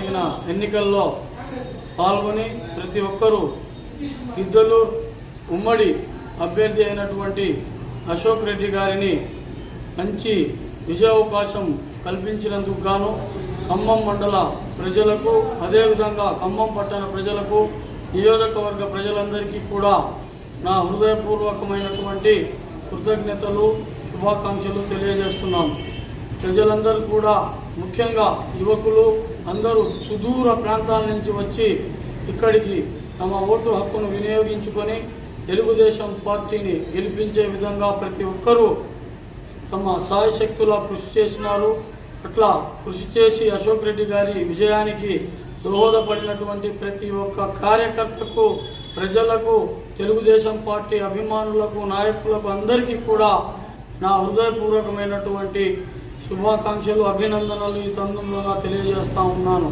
ఎన్నికల్లో పాల్గొని ప్రతి ఒక్కరూ గిద్దలూరు ఉమ్మడి అభ్యర్థి అయినటువంటి అశోక్ రెడ్డి గారిని మంచి విజయావకాశం కల్పించినందుకు గాను ఖమ్మం మండల ప్రజలకు అదేవిధంగా ఖమ్మం పట్టణ ప్రజలకు నియోజకవర్గ ప్రజలందరికీ కూడా నా హృదయపూర్వకమైనటువంటి కృతజ్ఞతలు శుభాకాంక్షలు తెలియజేస్తున్నాం. ప్రజలందరూ కూడా ముఖ్యంగా యువకులు అందరూ సుదూర ప్రాంతాల నుంచి వచ్చి ఇక్కడికి తమ ఓటు హక్కును వినియోగించుకొని తెలుగుదేశం పార్టీని గెలిపించే విధంగా ప్రతి ఒక్కరూ తమ సాయశక్తులా కృషి చేసినారు. అట్లా కృషి చేసి అశోక్ రెడ్డి గారి విజయానికి దోహదపడినటువంటి ప్రతి ఒక్క కార్యకర్తకు, ప్రజలకు, తెలుగుదేశం పార్టీ అభిమానులకు, నాయకులకు అందరికీ కూడా నా హృదయపూర్వకమైనటువంటి శుభాకాంక్షలు, అభినందనలు ఈ తరుణంలో తెలియజేస్తా ఉన్నాను.